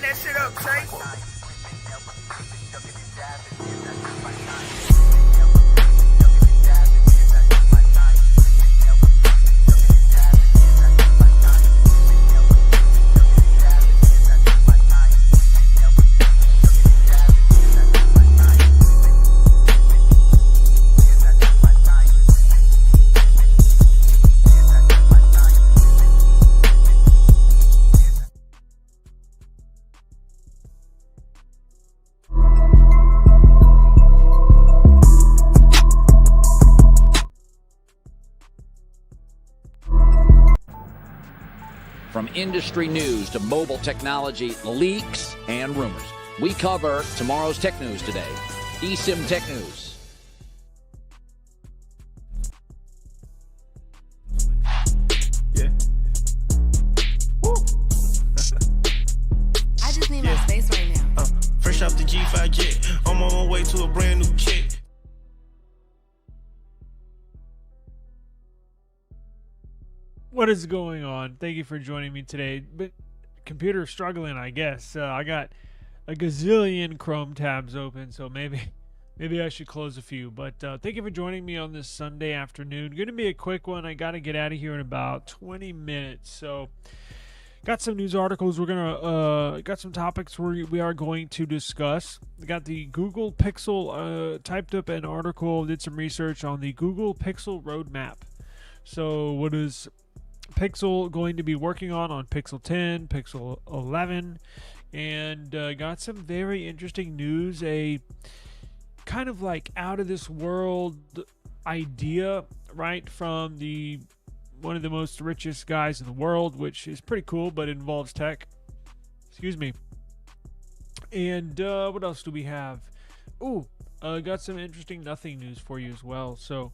that shit up, Shay. From industry news to mobile technology, leaks, and rumors, we cover tomorrow's tech news today. eSIM Tech News. Yeah. Woo. I just need my space right now. Fresh off the G5 jet, I'm on my way to a brand new kit. What is going on? Thank you for joining me today. But computer struggling, I guess. I got a gazillion Chrome tabs open, so maybe I should close a few. But thank you for joining me on this Sunday afternoon. Going to be a quick one. I got to get out of here in about 20 minutes. So got some news articles. We're gonna got some topics we are going to discuss. We got the Google Pixel. Typed up an article, did some research on the Google Pixel roadmap. So what is Pixel going to be working on Pixel 10, Pixel 11, and got some very interesting news. A kind of like out of this world idea, right, from one of the most richest guys in the world, which is pretty cool, but it involves tech. Excuse me. And what else do we have? Got some interesting nothing news for you as well. So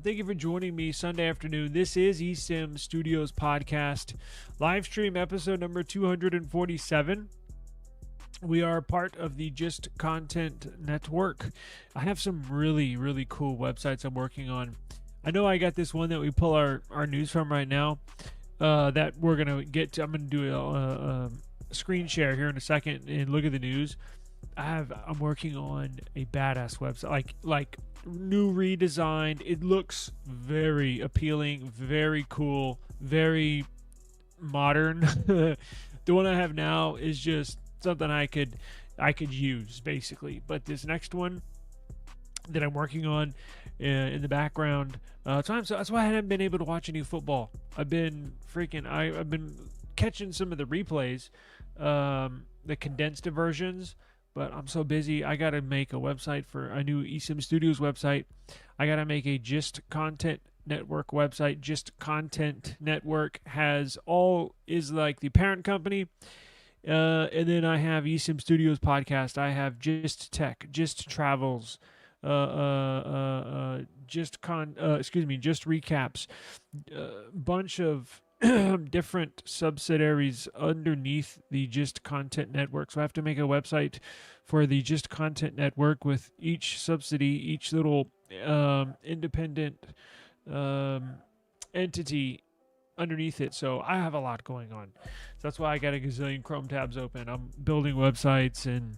thank you for joining me Sunday afternoon. This is eSIM Studios podcast, live stream episode number 247. We are part of the Just Content Network. I have some really, really cool websites I'm working on. I know I got this one that we pull our news from right now that we're going to get to. I'm going to do a screen share here in a second and look at the news. I'm working on a badass website, like new redesigned. It looks very appealing, very cool, very modern. The one I have now is just something I could use basically. But this next one that I'm working on in the background, so that's why I haven't been able to watch any football. I've been catching some of the replays, the condensed versions. But I'm so busy. I got to make a website for a new eSIM Studios website. I got to make a Just Content Network website. Just Content Network is like the parent company. And then I have eSIM Studios podcast. I have Just Tech, Just Travels, Just Recaps, bunch of different subsidiaries underneath the Just Content Network. So I have to make a website for the Just Content Network with each subsidy, each little independent entity underneath it. So I have a lot going on. So that's why I got a gazillion Chrome tabs open. I'm building websites and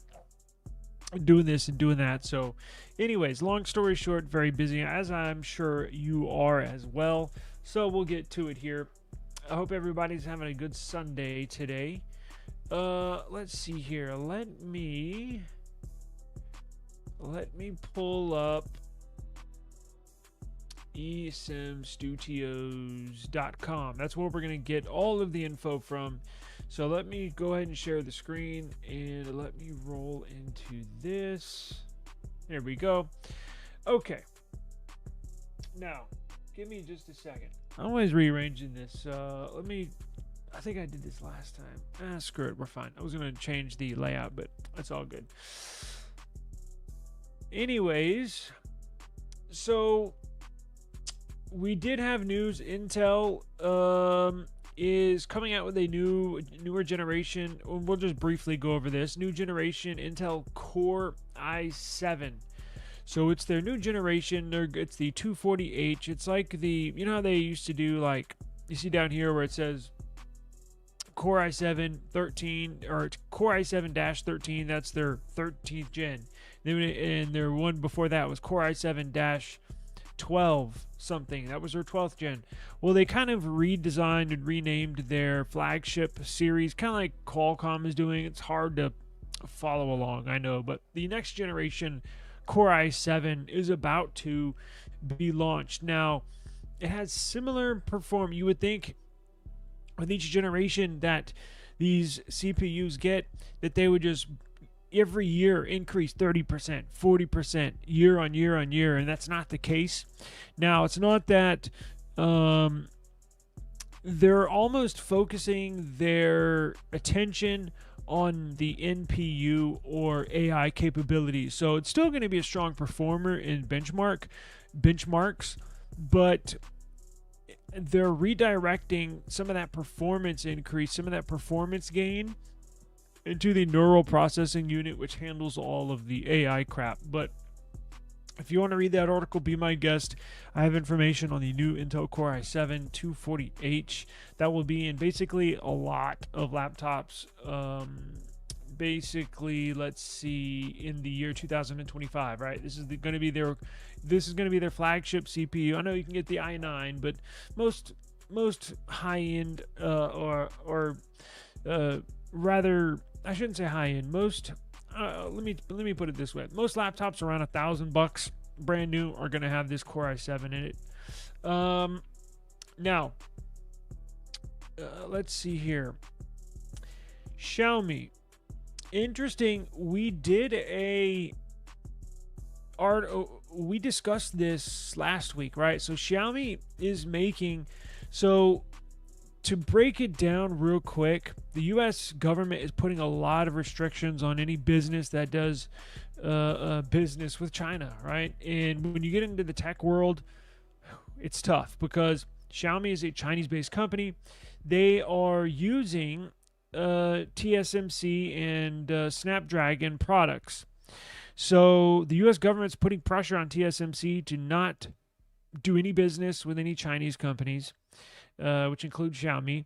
doing this and doing that. So anyways, long story short, very busy, as I'm sure you are as well. So we'll get to it here. I hope everybody's having a good Sunday today. Let's see here. Let me pull up eSIMstudios.com. That's where we're going to get all of the info from. So let me go ahead and share the screen and let me roll into this. There we go. Okay. Now, give me just a second. I'm always rearranging this. I think I did this last time. Screw it. We're fine. I was going to change the layout, but that's all good. Anyways, so we did have news. Intel is coming out with a newer generation. We'll just briefly go over this. New generation Intel Core i7. So it's their new generation. It's the 240H. It's like you know how they used to do, like, you see down here where it says Core i7 13 or Core i7-13. That's their 13th gen. And their one before that was Core i7-12 something. That was their 12th gen. Well, they kind of redesigned and renamed their flagship series, kind of like Qualcomm is doing. It's hard to follow along, I know, but the next generation Core i7 is about to be launched. Now, it has similar performance. You would think with each generation that these CPUs get, that they would just every year increase 30%, 40% year on year on year, and that's not the case. Now, it's not that they're almost focusing their attention on the NPU or AI capabilities. So it's still going to be a strong performer in benchmarks, but they're redirecting some of that performance increase, some of that performance gain into the neural processing unit, which handles all of the AI crap. But if you want to read that article, be my guest. I have information on the new Intel Core i7-240H that will be in basically a lot of laptops. Basically, let's see, in the year 2025, right? This is going to be their flagship CPU. I know you can get the i9, but most high-end rather, I shouldn't say high-end. Most let me put it this way: most laptops around $1,000, brand new, are going to have this Core i7 in it. Now, let's see here. Xiaomi. Interesting. We discussed this last week, right? So Xiaomi is making, to break it down real quick, the U.S. government is putting a lot of restrictions on any business that does business with China, right? And when you get into the tech world, it's tough because Xiaomi is a Chinese-based company. They are using TSMC and Snapdragon products. So the U.S. government's putting pressure on TSMC to not do any business with any Chinese companies, which include Xiaomi.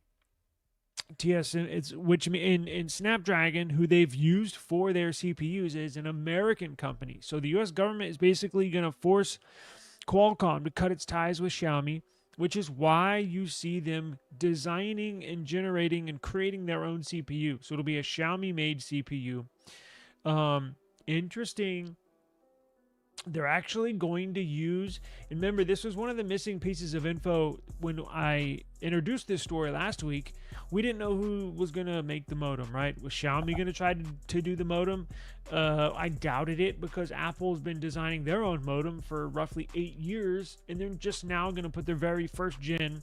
In Snapdragon, who they've used for their CPUs, is an American company. So the U.S. government is basically going to force Qualcomm to cut its ties with Xiaomi, which is why you see them designing and generating and creating their own CPU. So it'll be a Xiaomi-made CPU. Interesting. They're actually going to use, and remember, this was one of the missing pieces of info when I introduced this story last week. We didn't know who was going to make the modem, right? Was Xiaomi going to try to do the modem? I doubted it because Apple's been designing their own modem for roughly 8 years, and they're just now going to put their very first gen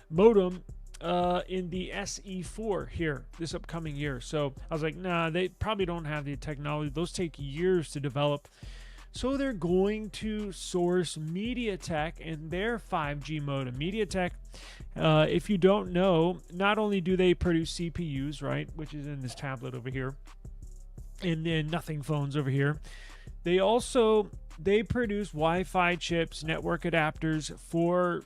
modem in the SE4 here this upcoming year. So I was like, nah, they probably don't have the technology. Those take years to develop. So they're going to source MediaTek and their 5G modem. MediaTek, if you don't know, not only do they produce CPUs, right, which is in this tablet over here, and then nothing phones over here, they produce Wi-Fi chips, network adapters for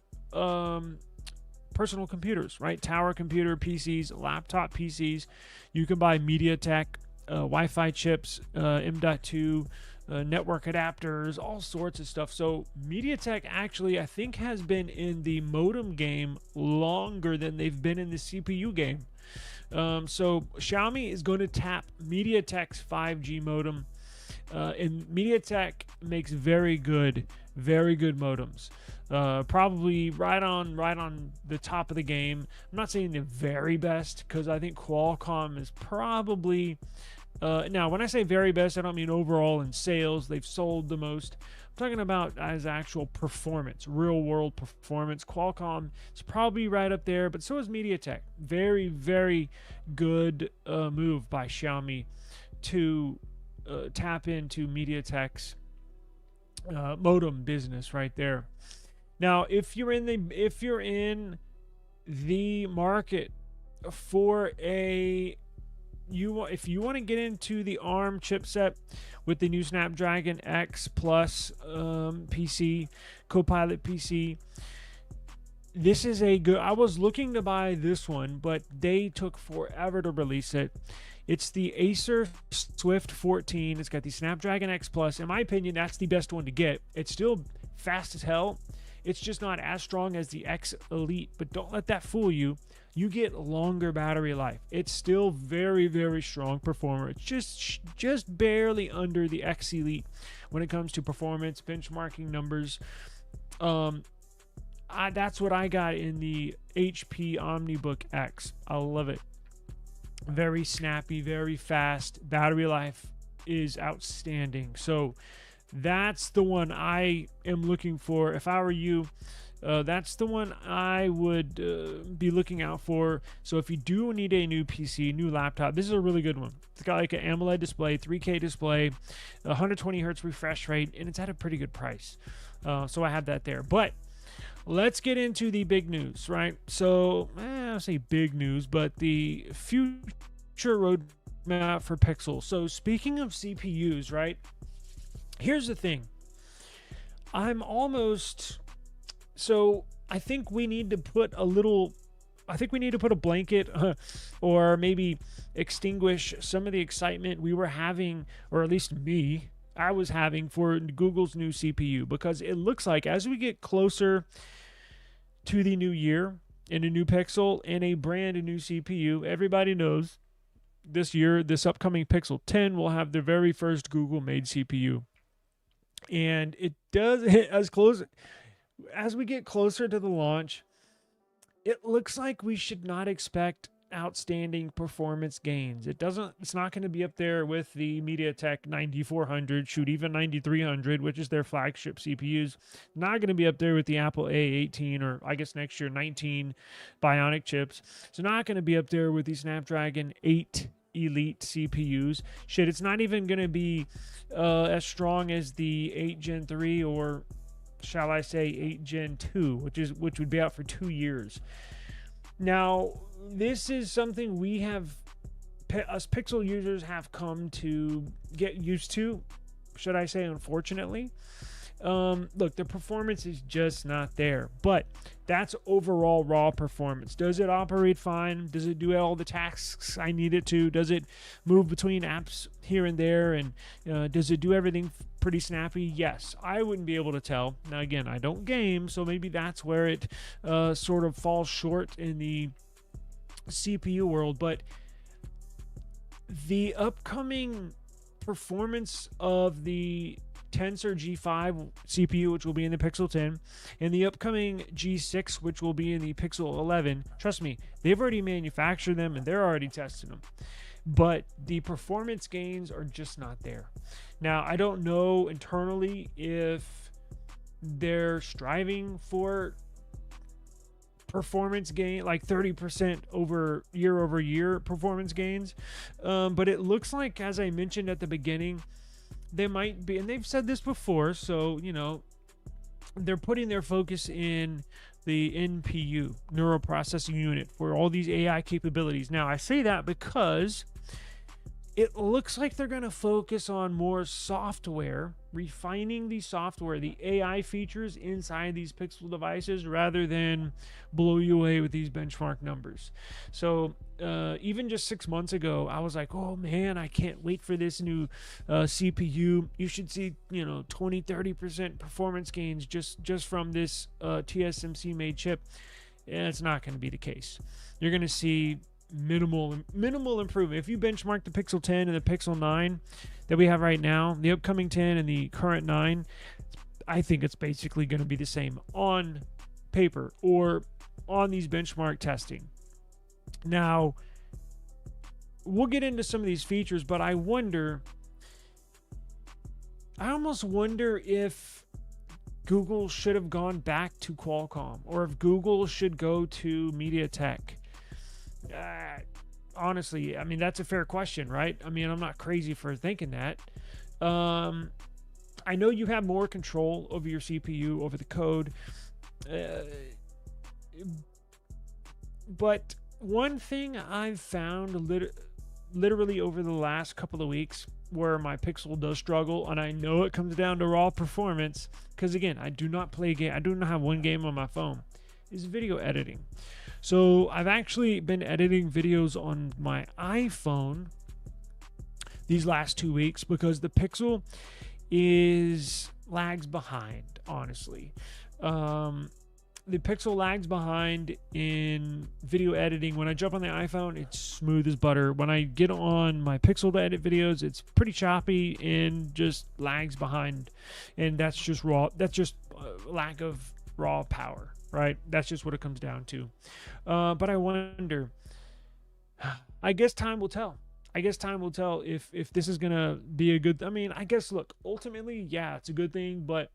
personal computers, right? Tower computer PCs, laptop PCs. You can buy MediaTek Wi-Fi chips, M.2, network adapters, all sorts of stuff. So MediaTek actually, I think, has been in the modem game longer than they've been in the CPU game. So Xiaomi is going to tap MediaTek's 5G modem, and MediaTek makes very good modems. Probably right on the top of the game. I'm not saying the very best because I think Qualcomm is probably. Now, when I say very best, I don't mean overall in sales. They've sold the most. I'm talking about as actual performance, real-world performance. Qualcomm is probably right up there, but so is MediaTek. Very, very good move by Xiaomi to tap into MediaTek's modem business right there. Now, if you're in the market for if you want to get into the ARM chipset with the new Snapdragon X Plus PC, Copilot PC, this is a good. I was looking to buy this one, but they took forever to release it. It's the Acer Swift 14. It's got the Snapdragon X Plus. In my opinion, that's the best one to get. It's still fast as hell. It's just not as strong as the X Elite, but don't let that fool you. You get longer battery life. It's still very, very strong performer. It's just barely under the X Elite when it comes to performance, benchmarking numbers. That's what I got in the HP OmniBook X. I love it. Very snappy, very fast. Battery life is outstanding. So that's the one I am looking for. If I were you, that's the one I would be looking out for. So if you do need a new PC, new laptop, this is a really good one. It's got like an AMOLED display, 3K display, 120 hertz refresh rate, and it's at a pretty good price. So I have that there. But let's get into the big news, right? So, I'll say big news, but the future roadmap for Pixel. So, speaking of CPUs, right? Here's the thing. I think we need to put a blanket or maybe extinguish some of the excitement we were having, or at least I was having for Google's new CPU, because it looks like as we get closer to the new year and a new Pixel and a brand new CPU, everybody knows this upcoming Pixel 10 will have the very first Google made CPU. And it does, as we get closer to the launch, it looks like we should not expect outstanding performance gains. It's not going to be up there with the MediaTek 9400, even 9300, which is their flagship CPUs. Not going to be up there with the Apple A18, or I guess next year 19 Bionic chips. So not going to be up there with the Snapdragon 8 Elite CPUs. It's not even going to be as strong as the 8 Gen 3, or shall I say 8 Gen 2, which would be out for 2 years. Now, this is something us Pixel users have come to get used to, should I say, unfortunately. Look, the performance is just not there, but that's overall raw performance. Does it operate fine? Does it do all the tasks I need it to? Does it move between apps here and there? And does it do everything pretty snappy? Yes. I wouldn't be able to tell. Now, again, I don't game, so maybe that's where it sort of falls short in the CPU world. But the upcoming performance of the Tensor G5 CPU, which will be in the Pixel 10, and the upcoming G6, which will be in the Pixel 11, trust me, they've already manufactured them and they're already testing them. But the performance gains are just not there. Now, I don't know internally if they're striving for performance gain, like 30% over year performance gains. But it looks like, as I mentioned at the beginning, they might be, and they've said this before, so, they're putting their focus in the NPU, neural processing unit, for all these AI capabilities. Now, I say that because it looks like they're going to focus on more software, refining the software, the AI features inside these Pixel devices, rather than blow you away with these benchmark numbers. So even just 6 months ago, I was like, oh man, I can't wait for this new CPU. You should see, 20-30% performance gains just from this TSMC made chip. And it's not going to be the case. You're going to see minimal improvement. If you benchmark the Pixel 10 and the Pixel 9 that we have right now, the upcoming 10 and the current 9, I think it's basically going to be the same on paper or on these benchmark testing. Now, we'll get into some of these features, but I almost wonder if Google should have gone back to Qualcomm, or if Google should go to MediaTek. Honestly, I mean, that's a fair question, right? I mean, I'm not crazy for thinking that. I know you have more control over your CPU, over the code. But one thing I've found literally over the last couple of weeks where my Pixel does struggle, and I know it comes down to raw performance, because again, I do not play game. I do not have one game on my phone. is video editing. So I've actually been editing videos on my iPhone these last 2 weeks because the Pixel lags behind, honestly. The Pixel lags behind in video editing. When I jump on the iPhone, it's smooth as butter. When I get on my Pixel to edit videos, it's pretty choppy and just lags behind. And that's just raw. That's just lack of raw power, right? That's just what it comes down to. But I wonder, I guess time will tell. I guess time will tell if this is going to be a good... I mean, I guess, look, ultimately, yeah, it's a good thing, but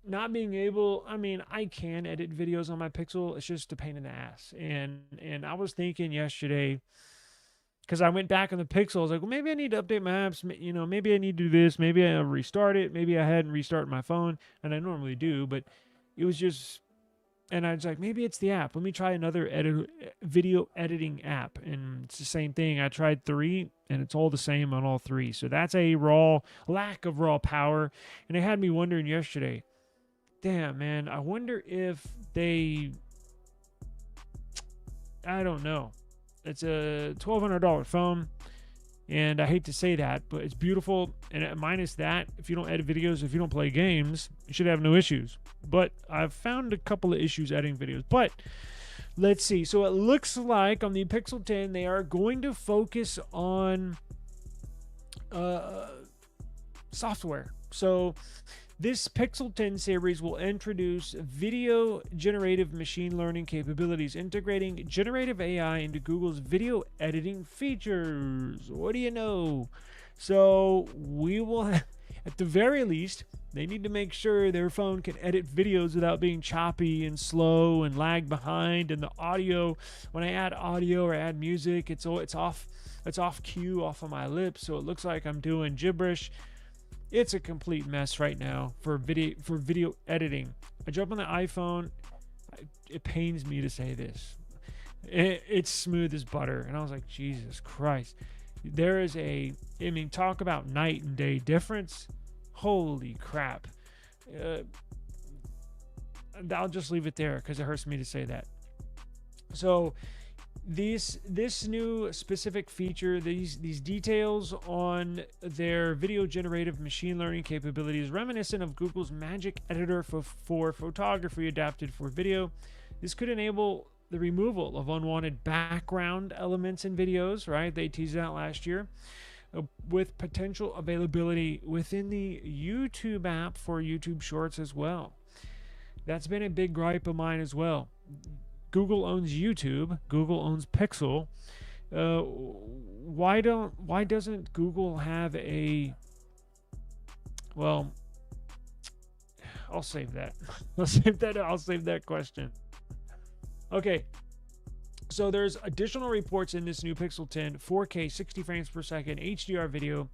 not being able... I mean, I can edit videos on my Pixel. It's just a pain in the ass. And I was thinking yesterday, because I went back on the Pixel, I was like, well, maybe I need to update my apps. You know, maybe I need to do this. Maybe I restart it. Maybe I hadn't restarted my phone, and I normally do, but it was just... And I was like, maybe it's the app. Let me try another video editing app. And it's the same thing. I tried 3, and it's all the same on all 3. So that's a lack of raw power. And it had me wondering yesterday, damn, man, I wonder if they... I don't know. It's a $1,200 phone. And I hate to say that, but it's beautiful. And minus that, if you don't edit videos, if you don't play games, you should have no issues. But I've found a couple of issues editing videos. But let's see. So it looks like on the Pixel 10, they are going to focus on software. So this Pixel 10 series will introduce video generative machine learning capabilities, integrating generative AI into Google's video editing features. What do you know? So we will, at the very least, they need to make sure their phone can edit videos without being choppy and slow and lag behind. And the audio, when I add audio or add music, it's off cue, off of my lips, so it looks like I'm doing gibberish. It's a complete mess right now for video editing. I jump on the iPhone. It pains me to say this. It's smooth as butter. And I was like, Jesus Christ. There is talk about night and day difference. Holy crap. I'll just leave it there because it hurts me to say that. So this new specific feature, these details on their video generative machine learning capabilities, reminiscent of Google's Magic Editor for photography adapted for video. This could enable the removal of unwanted background elements in videos, right? They teased that last year, with potential availability within the YouTube app for YouTube Shorts as well. That's been a big gripe of mine as well. Google owns YouTube. Google owns Pixel. Why doesn't Google have a... Well, I'll save that. I'll save that question. Okay. So there's additional reports in this new Pixel 10, 4K 60 frames per second HDR video.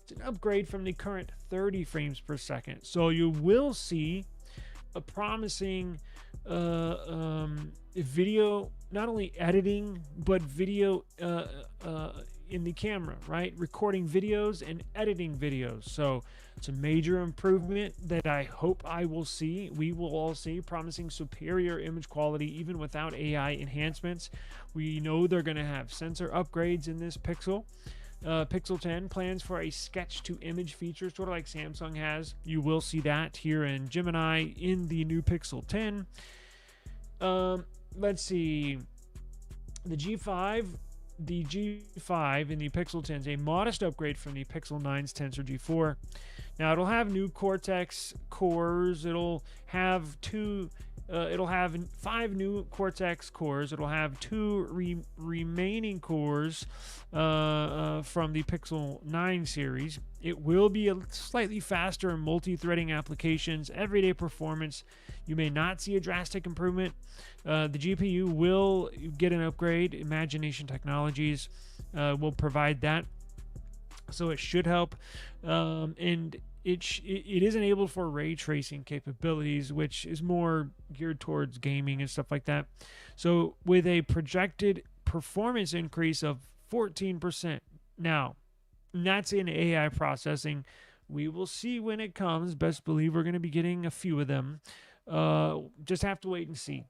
It's an upgrade from the current 30 frames per second. So you will see a promising video, not only editing, but video in the camera, right? Recording videos and editing videos. So it's a major improvement that I hope we will all see, promising superior image quality even without AI enhancements. We know they're going to have sensor upgrades in this Pixel. Pixel 10 plans for a sketch to image feature, sort of like Samsung has. You will see that here in Gemini in the new Pixel 10. Let's see. The G5 in the Pixel 10 is a modest upgrade from the Pixel 9's Tensor G4. Now it'll have new Cortex cores. It'll have 5 new Cortex cores. It'll have 2 remaining cores from the Pixel 9 series. It will be a slightly faster in multi-threading applications. Everyday performance, you may not see a drastic improvement. The GPU will get an upgrade. Imagination Technologies will provide that, so it should help. And it is enabled for ray tracing capabilities, which is more geared towards gaming and stuff like that. So with a projected performance increase of 14%. Now, that's in AI processing. We will see when it comes. Best believe we're going to be getting a few of them. Just have to wait and see,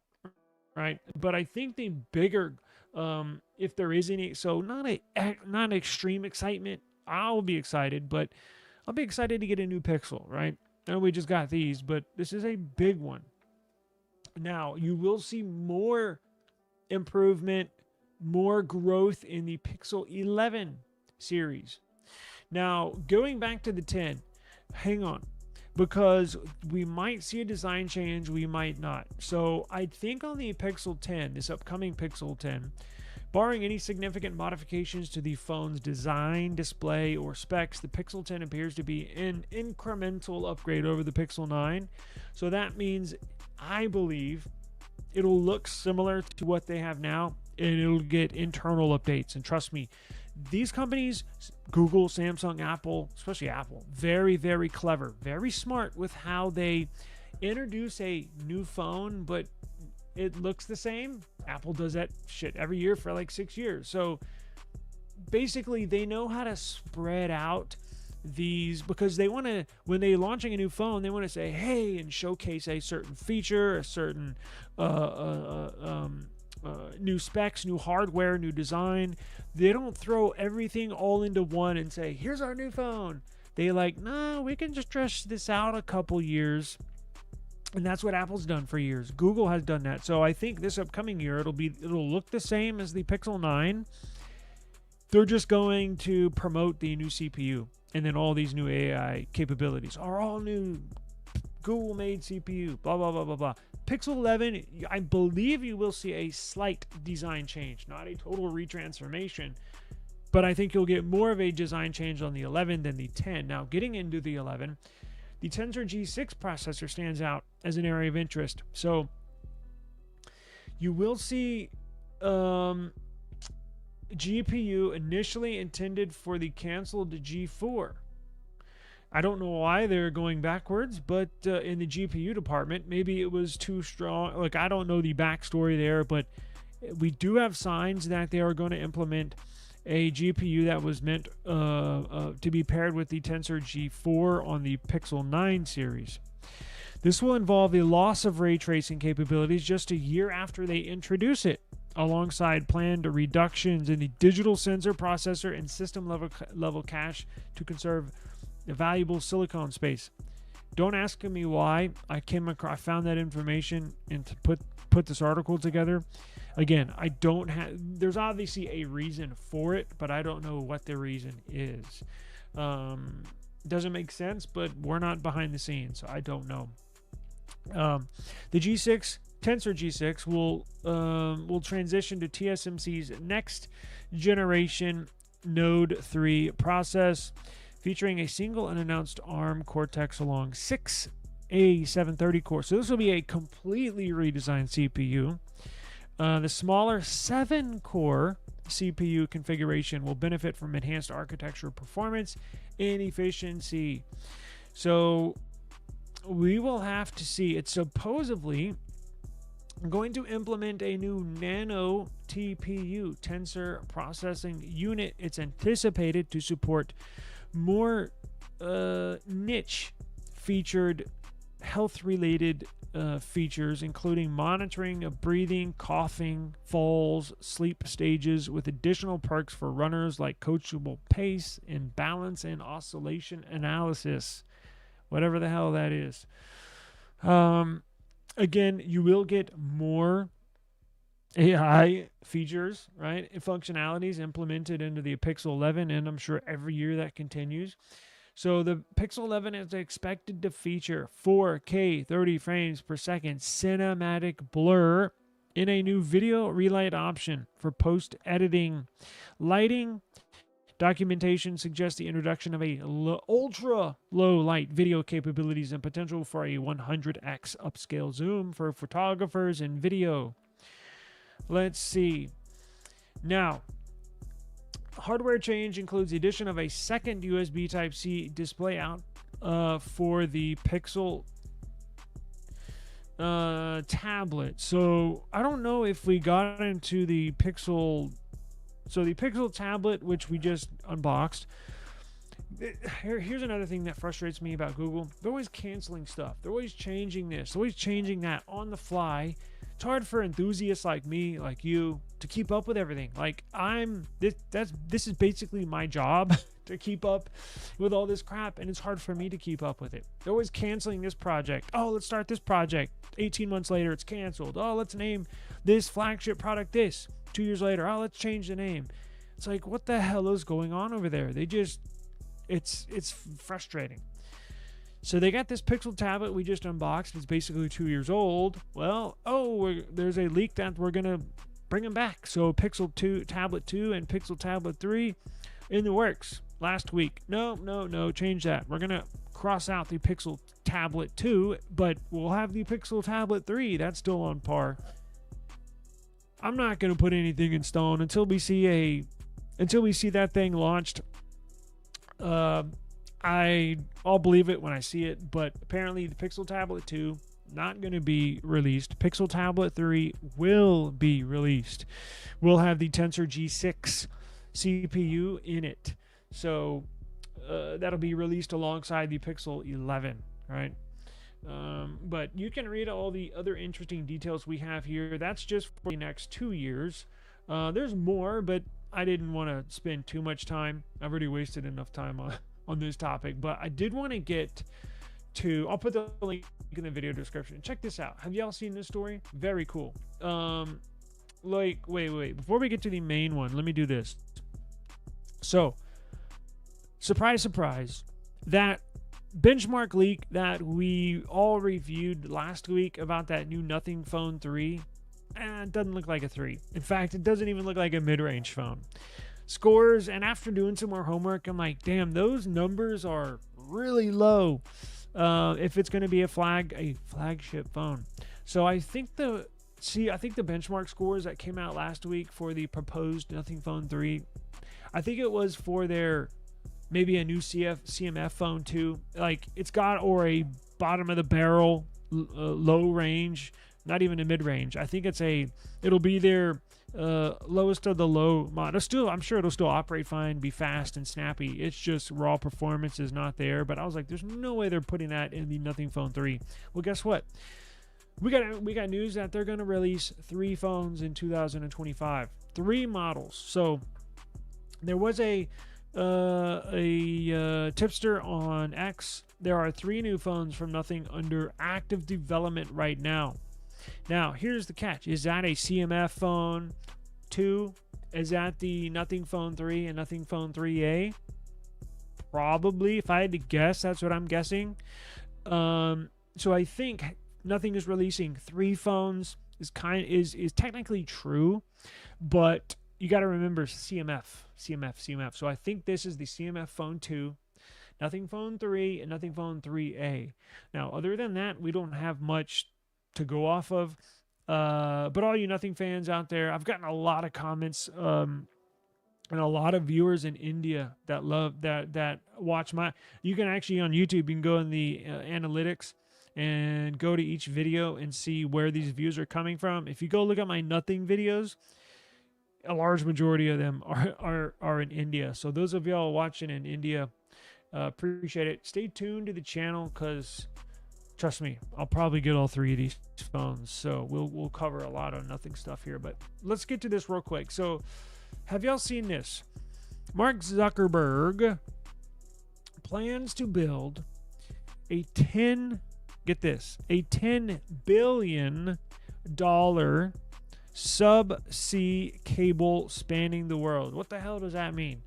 right? But I think the bigger, if there is any, so not extreme excitement. I'll be excited, but I'll be excited to get a new Pixel, right? And we just got these, but this is a big one. Now, you will see more improvement, more growth in the Pixel 11 series. Now, going back to the 10, hang on, because we might see a design change, we might not. So I think on the Pixel 10, this upcoming Pixel 10, barring any significant modifications to the phone's design, display, or specs, the Pixel 10 appears to be an incremental upgrade over the Pixel 9. So that means, I believe, it'll look similar to what they have now, and it'll get internal updates. And trust me, these companies, Google, Samsung, Apple, especially Apple, very, very clever, very smart with how they introduce a new phone, but it looks the same. Apple does that shit every year for like 6 years. So basically, they know how to spread out these, because they want to, when they're launching a new phone, they want to say, hey, and showcase a certain feature, a certain new specs, new hardware, new design. They don't throw everything all into one and say, here's our new phone. They like, no, we can just stretch this out a couple years. And that's what Apple's done for years. Google has done that. So I think this upcoming year, it'll look the same as the Pixel 9. They're just going to promote the new CPU. And then all these new AI capabilities are all new Google-made CPU, blah, blah, blah, blah, blah. Pixel 11, I believe you will see a slight design change, not a total retransformation. But I think you'll get more of a design change on the 11 than the 10. Now, getting into the 11, the Tensor G6 processor stands out as an area of interest. So you will see GPU initially intended for the canceled G4. I don't know why they're going backwards, but in the GPU department, maybe it was too strong. Like, I don't know the backstory there, but we do have signs that they are going to implement a GPU that was meant to be paired with the Tensor G4 on the Pixel 9 series. This will involve the loss of ray tracing capabilities just a year after they introduce it, alongside planned reductions in the digital sensor processor and system level cache to conserve the valuable silicon space. Don't ask me why. I found that information and to put this article together. Again, I don't have. There's obviously a reason for it, but I don't know what the reason is. Doesn't make sense, but we're not behind the scenes, so I don't know. The G6 Tensor G6 will transition to TSMC's next generation Node 3 process, featuring a single unannounced ARM Cortex-along 6 A730 core. So this will be a completely redesigned CPU. The smaller 7-core CPU configuration will benefit from enhanced architecture performance and efficiency. So we will have to see. It's supposedly going to implement a new nano TPU, tensor processing unit. It's anticipated to support more niche featured health-related features, including monitoring of breathing, coughing, falls, sleep stages, with additional perks for runners like coachable pace and balance and oscillation analysis, whatever the hell that is. Again, you will get more AI features, right, and functionalities implemented into the Pixel 11, and I'm sure every year that continues. So the Pixel 11 is expected to feature 4K 30 frames per second cinematic blur in a new video relight option for post-editing. Lighting documentation suggests the introduction of a ultra low light video capabilities and potential for a 100x upscale zoom for photographers and video. Let's see. Now, hardware change includes the addition of a second USB Type-C display out for the Pixel tablet. So I don't know if we got into the Pixel. So the Pixel tablet, which we just unboxed, Here's another thing that frustrates me about Google. They're always canceling stuff. They're always changing this. They're always changing that on the fly. It's hard for enthusiasts like me, like you, to keep up with everything. Like this is basically my job to keep up with all this crap, and it's hard for me to keep up with it. They're always canceling this project. Oh, let's start this project. 18 months later, it's canceled. Oh, let's name this flagship product this. 2 years later, oh, let's change the name. It's like, what the hell is going on over there? It's frustrating. So they got this Pixel tablet we just unboxed. It's basically 2 years old. Well, there's a leak that we're going to bring them back. So Pixel 2 Tablet 2 and Pixel Tablet 3 in the works last week. No, change that. We're going to cross out the Pixel Tablet 2, but we'll have the Pixel Tablet 3. That's still on par. I'm not going to put anything in stone until we see that thing launched. I'll believe it when I see it, but apparently the Pixel Tablet 2 not going to be released. Pixel Tablet 3 will be released. We'll have the Tensor G6 CPU in it. So that'll be released alongside the Pixel 11, right? But you can read all the other interesting details we have here. That's just for the next 2 years. There's more, but I didn't want to spend too much time. I've already wasted enough time on this topic, but I did want to get to, I'll put the link in the video description. Check this out. Have y'all seen this story? Very cool. Wait, before we get to the main one, let me do this. So, surprise, that benchmark leak that we all reviewed last week about that new Nothing Phone 3, it doesn't look like a 3. In fact, it doesn't even look like a mid-range phone. Scores, and after doing some more homework, I'm like, damn, those numbers are really low if it's going to be a flagship phone. So I think the benchmark scores that came out last week for the proposed Nothing Phone 3, I think it was for their maybe a new CMF phone too. Like it's got, or a bottom of the barrel low range, not even a mid range. I think it'll be their lowest of the low mod. I'm sure it'll still operate fine, be fast and snappy. It's just raw performance is not there. But I was like, there's no way they're putting that in the Nothing Phone 3. Well, guess what? We got news that they're going to release 3 phones in 2025, 3 models. So there was a tipster on X. There are 3 new phones from Nothing under active development right now. Now, here's the catch. Is that a CMF phone 2? Is that the Nothing Phone 3 and Nothing Phone 3A? Probably. If I had to guess, that's what I'm guessing. So I think Nothing is releasing 3 phones is technically true, but you got to remember CMF. So I think this is the CMF Phone 2, Nothing Phone 3, and Nothing Phone 3A. Now, other than that, we don't have much to go off of. But all you Nothing fans out there, I've gotten a lot of comments and a lot of viewers in India that love that watch my. You can actually on YouTube, you can go in the analytics and go to each video and see where these views are coming from. If you go look at my Nothing videos, a large majority of them are in India. So those of y'all watching in India, appreciate it. Stay tuned to the channel because trust me, I'll probably get all 3 of these phones. So we'll cover a lot of Nothing stuff here. But let's get to this real quick. So have y'all seen this? Mark Zuckerberg plans to build a $10 billion subsea cable spanning the world. What the hell does that mean?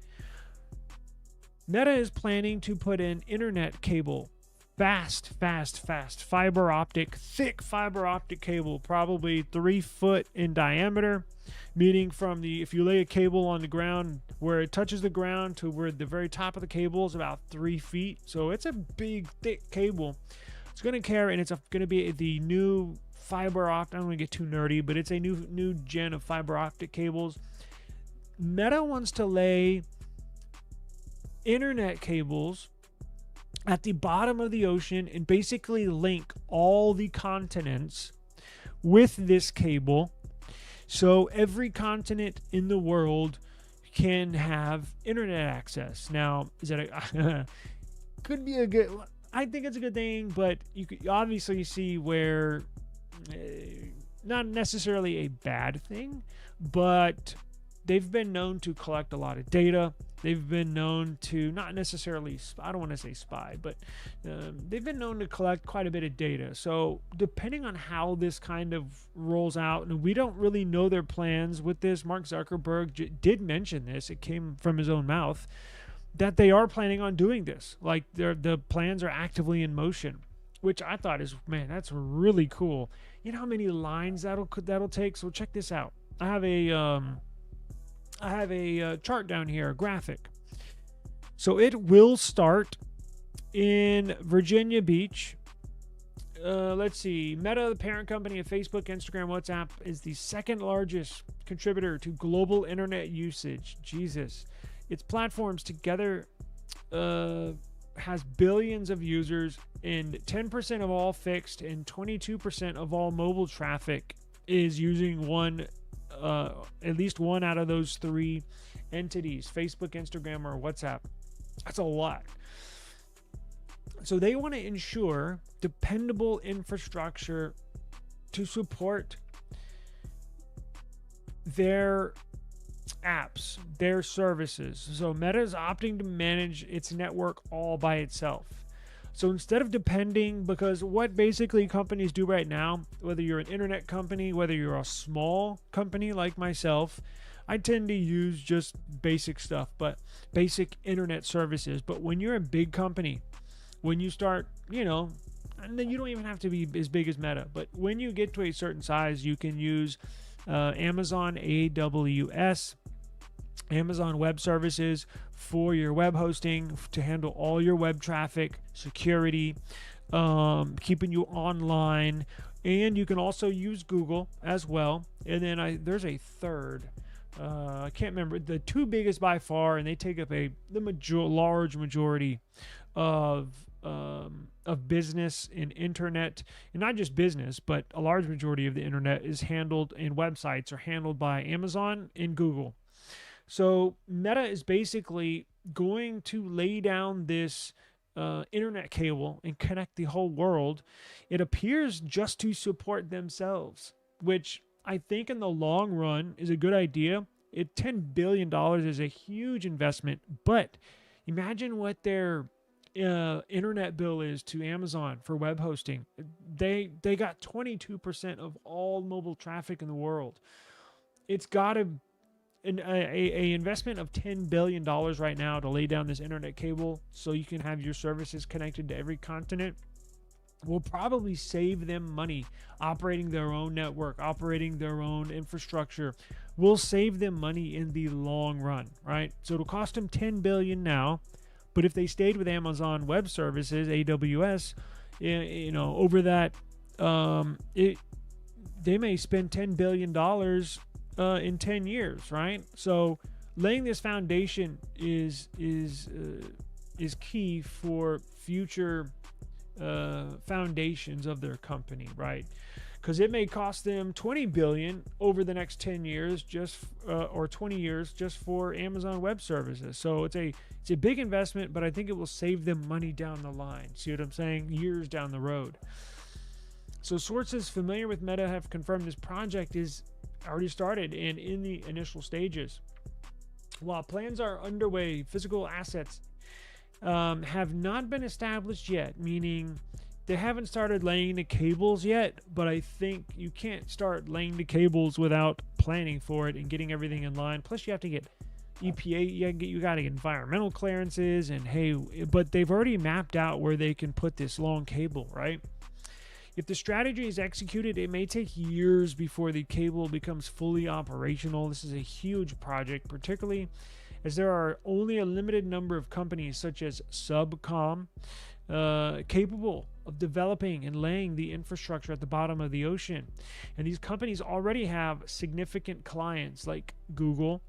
Meta is planning to put in internet cable, fast fiber optic, thick fiber optic cable, probably 3 foot in diameter, meaning from if you lay a cable on the ground where it touches the ground to where the very top of the cable is about 3 feet. So it's a big, thick cable. It's going to carry, and it's going to be the new fiber optic. I don't want to get too nerdy, but it's a new gen of fiber optic cables. Meta wants to lay internet cables at the bottom of the ocean and basically link all the continents with this cable. So every continent in the world can have internet access. Now, is that could be a good? I think it's a good thing, but you could obviously see where not necessarily a bad thing, but they've been known to collect a lot of data. They've been known to not necessarily, I don't want to say spy, but they've been known to collect quite a bit of data. So depending on how this kind of rolls out, and we don't really know their plans with this, Mark Zuckerberg did mention this, it came from his own mouth, that they are planning on doing this. Like the plans are actively in motion, which I thought is, man, that's really cool. You know how many lines that'll take? So check this out. I have a chart down here, a graphic. So it will start in Virginia Beach. Let's see. Meta, the parent company of Facebook, Instagram, WhatsApp, is the second largest contributor to global internet usage. Jesus. Its platforms together has billions of users, and 10% of all fixed and 22% of all mobile traffic is using at least one out of those three entities, Facebook, Instagram, or WhatsApp. That's a lot. So they want to ensure dependable infrastructure to support their apps, their services. So Meta is opting to manage its network all by itself. So instead of depending, because what basically companies do right now, whether you're an internet company, whether you're a small company like myself, I tend to use just basic stuff, but basic internet services. But when you're a big company, when you start, and then you don't even have to be as big as Meta, but when you get to a certain size, you can use Amazon AWS, Amazon Web Services, for your web hosting, to handle all your web traffic, security, keeping you online. And you can also use Google as well. And then there's a third. I can't remember. The two biggest by far, and they take up large majority of business and internet, and not just business, but a large majority of the internet is handled, and websites are handled by Amazon and Google. So Meta is basically going to lay down this internet cable and connect the whole world. It appears just to support themselves, which I think in the long run is a good idea. $10 billion is a huge investment, but imagine what their internet bill is to Amazon for web hosting. They got 22% of all mobile traffic in the world. It's got an investment of $10 billion right now to lay down this internet cable so you can have your services connected to every continent. Will probably save them money operating their own network, operating their own infrastructure. Will save them money in the long run, right? So it'll cost them $10 billion now, but if they stayed with Amazon Web Services, AWS, over that, they may spend $10 billion in 10 years, right? So laying this foundation is key for future foundations of their company, right? Because it may cost them $20 billion over the next 10 years, or 20 years, just for Amazon Web Services. So it's a big investment, but I think it will save them money down the line. See what I'm saying? Years down the road. So sources familiar with Meta have confirmed this project is already started and in the initial stages. While plans are underway, physical assets have not been established yet, meaning they haven't started laying the cables yet, but I think you can't start laying the cables without planning for it and getting everything in line. Plus you have to get EPA, you got to get environmental clearances, and but they've already mapped out where they can put this long cable, right? If the strategy is executed, it may take years before the cable becomes fully operational. This is a huge project, particularly as there are only a limited number of companies such as Subcom capable of developing and laying the infrastructure at the bottom of the ocean. And these companies already have significant clients like Google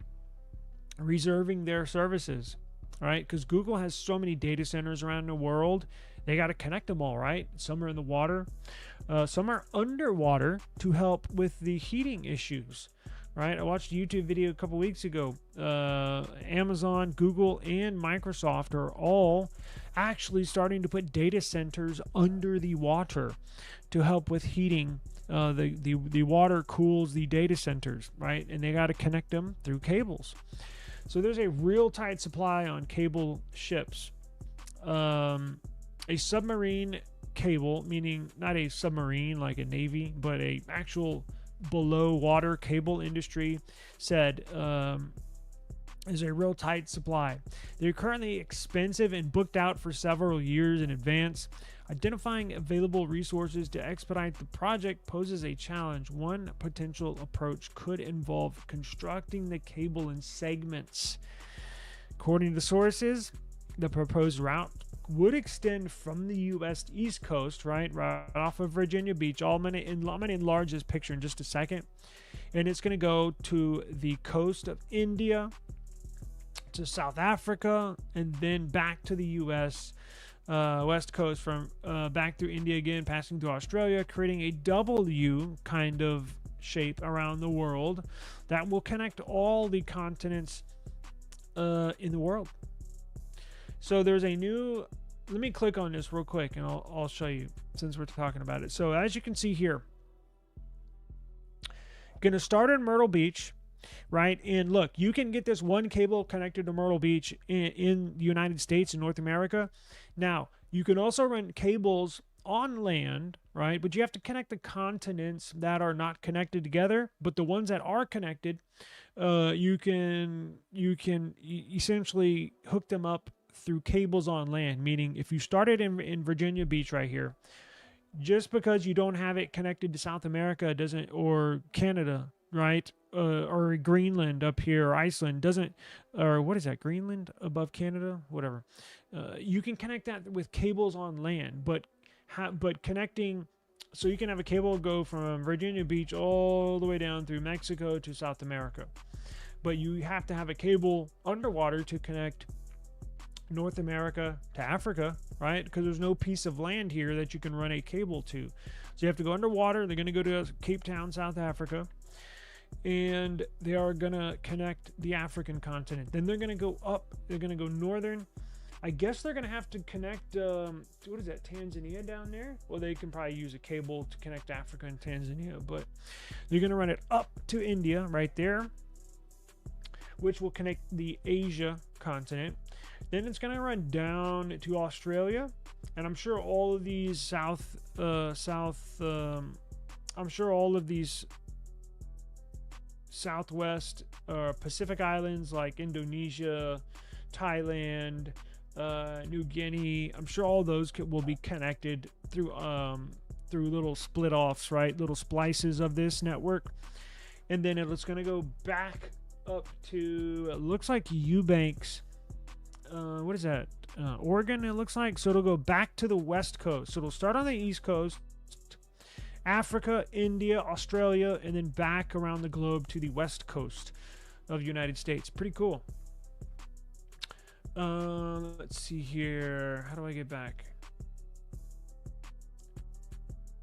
reserving their services, right? Because Google has so many data centers around the world. They got to connect them all, right? Some are in the water. Some are underwater to help with the heating issues. right? I watched a YouTube video a couple weeks ago. Amazon, Google, and Microsoft are all actually starting to put data centers under the water to help with heating. The water cools the data centers, right? And they got to connect them through cables. So there's a real tight supply on cable ships. A submarine cable, meaning not a submarine like a navy, but a actual below water cable industry, said is a real tight supply. They're currently expensive and booked out for several years in advance. Identifying available resources to expedite the project poses a challenge. One potential approach could involve constructing the cable in segments. According to sources, the proposed route would extend from the U.S. East Coast, right off of Virginia Beach. I'm going to enlarge this picture in just a second. And it's going to go to the coast of India, to South Africa, and then back to the U.S. West Coast, from back through India again, passing through Australia, creating a W kind of shape around the world that will connect all the continents in the world. So there's a new, let me click on this real quick and I'll show you since we're talking about it. So as you can see here, going to start in Myrtle Beach, right? And look, you can get this one cable connected to Myrtle Beach in the United States and North America. Now, you can also run cables on land, right? But you have to connect the continents that are not connected together. But the ones that are connected, you can essentially hook them up through cables on land. Meaning, if you started in Virginia Beach right here, just because you don't have it connected to South America doesn't, or Canada, right? Or Greenland up here, or Iceland doesn't, or what is that? Greenland above Canada, whatever. You can connect that with cables on land, but connecting, so you can have a cable go from Virginia Beach all the way down through Mexico to South America. But you have to have a cable underwater to connect North America to Africa, right? Because there's no piece of land here that you can run a cable to. So you have to go underwater. They're going to go to Cape Town, South Africa, and they are going to connect the African continent. Then they're going to go up. They're going to go northern. I guess they're going to have to connect, what is that, Tanzania down there? Well, they can probably use a cable to connect Africa and Tanzania, but they're going to run it up to India right there, which will connect the Asia continent. Then it's going to run down to Australia, and I'm sure all of these I'm sure all of these Southwest Pacific islands like Indonesia, Thailand, New Guinea, I'm sure all those will be connected through little split offs, right? Little splices of this network. And then it's going to go back up to, it looks like Eubanks. What is that? Oregon, it looks like. So it'll go back to the West Coast. So it'll start on the East Coast, Africa, India, Australia, and then back around the globe to the West Coast of the United States. Pretty cool. Let's see here. How do I get back?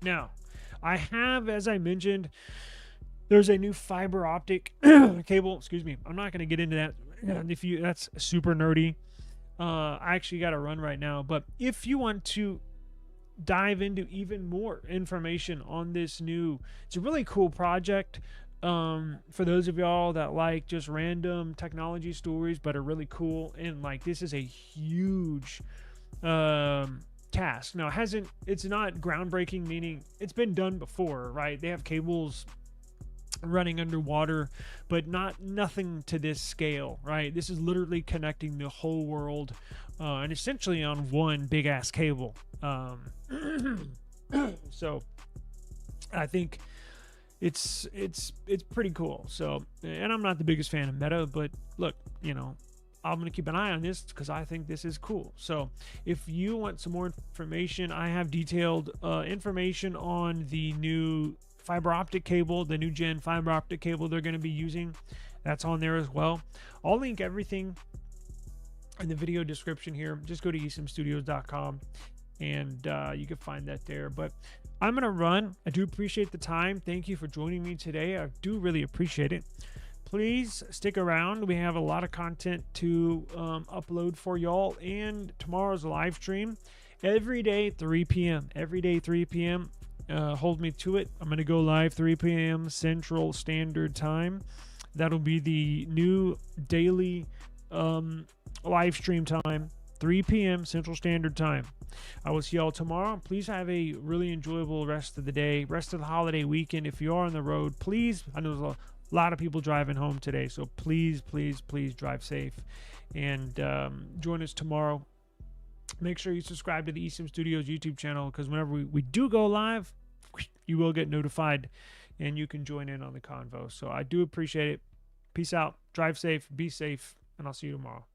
Now, I have, as I mentioned, there's a new fiber optic cable. Excuse me. I'm not going to get into that. That's super nerdy. I actually got to run right now. But if you want to dive into even more information on this it's a really cool project. For those of y'all that like just random technology stories but are really cool, and like this is a huge task. Now it's not groundbreaking, meaning it's been done before, right? They have cables running underwater, but nothing to this scale, right? This is literally connecting the whole world, and essentially on one big ass cable. So I think it's pretty cool. So, and I'm not the biggest fan of Meta, but look, I'm going to keep an eye on this because I think this is cool. So if you want some more information, I have detailed information on the new fiber optic cable, the new gen fiber optic cable they're going to be using. That's on there as well. I'll link everything in the video description here. Just go to esimstudios.com and you can find that there. But I'm going to run. I do appreciate the time. Thank you for joining me today. I do really appreciate it. Please stick around. We have a lot of content to upload for y'all, and tomorrow's live stream every day 3 p.m. Every day 3 p.m. Hold me to it. I'm going to go live 3 p.m. Central Standard Time. That'll be the new daily live stream time, 3 p.m. Central Standard Time. I will see y'all tomorrow. Please have a really enjoyable rest of the day, rest of the holiday weekend. If you are on the road, please, I know there's a lot of people driving home today, so please drive safe, and join us tomorrow. Make sure you subscribe to the eSIM Studios YouTube channel, because whenever we do go live, you will get notified and you can join in on the convo. So I do appreciate it. Peace out, drive safe, be safe, and I'll see you tomorrow.